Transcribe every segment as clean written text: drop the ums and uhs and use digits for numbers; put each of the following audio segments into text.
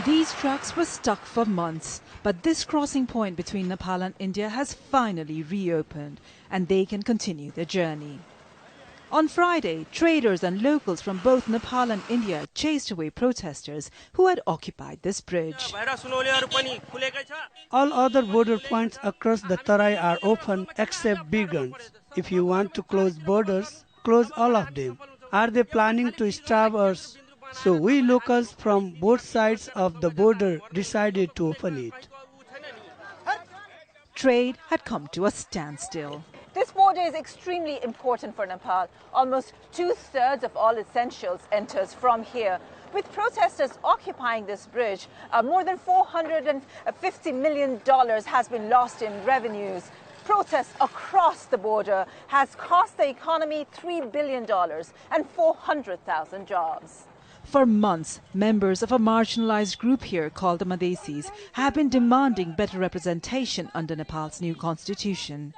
These trucks were stuck for months, but this crossing point between Nepal and India has finally reopened and they can continue their journey. On Friday, traders and locals from both Nepal and India chased away protesters who had occupied this bridge. All other border points across the Tarai are open except Birganj. If you want to close borders, close all of them. Are they planning to starve us? So we locals from both sides of the border decided to open it. Trade had come to a standstill. This border is extremely important for Nepal. Almost 2/3 of all essentials enters from here. With protesters occupying this bridge, more than $450 million has been lost in revenues. Protests across the border has cost the economy $3 billion and 400,000 jobs. For months, members of a marginalized group here called the Madhesis have been demanding better representation under Nepal's new constitution.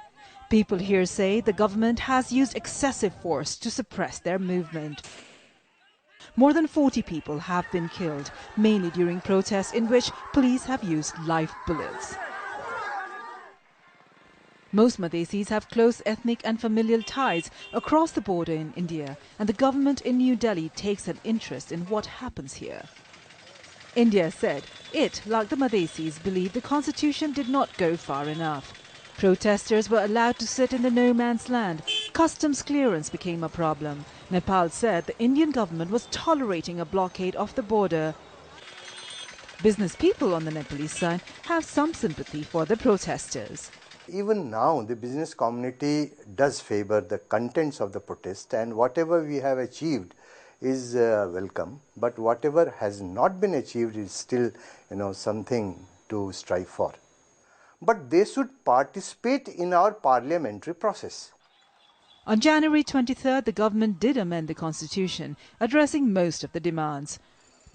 People here say the government has used excessive force to suppress their movement. More than 40 people have been killed, mainly during protests in which police have used live bullets. Most Madhesis have close ethnic and familial ties across the border in India, and the government in New Delhi takes an interest in what happens here. India said it, like the Madhesis, believed the constitution did not go far enough. Protesters were allowed to sit in the no man's land. Customs clearance became a problem. Nepal said the Indian government was tolerating a blockade of the border. Business people on the Nepalese side have some sympathy for the protesters. Even now, the business community does favor the contents of the protest, and whatever we have achieved is welcome. But whatever has not been achieved is still, something to strive for. But they should participate in our parliamentary process. On January 23rd, the government did amend the constitution, addressing most of the demands.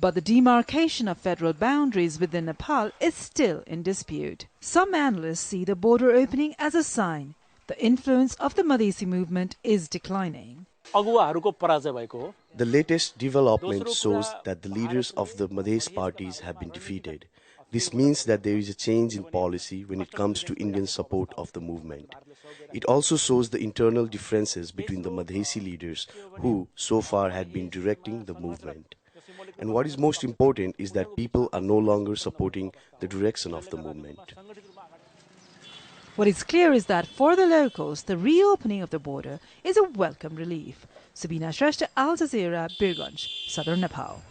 But the demarcation of federal boundaries within Nepal is still in dispute. Some analysts see the border opening as a sign the influence of the Madhesi movement is declining. The latest development shows that the leaders of the Madhes parties have been defeated. This means that there is a change in policy when it comes to Indian support of the movement. It also shows the internal differences between the Madhesi leaders who so far had been directing the movement. And what is most important is that people are no longer supporting the direction of the movement. What is clear is that for the locals, the reopening of the border is a welcome relief. Sabina Shrestha, Al Jazeera, Birganj, Southern Nepal.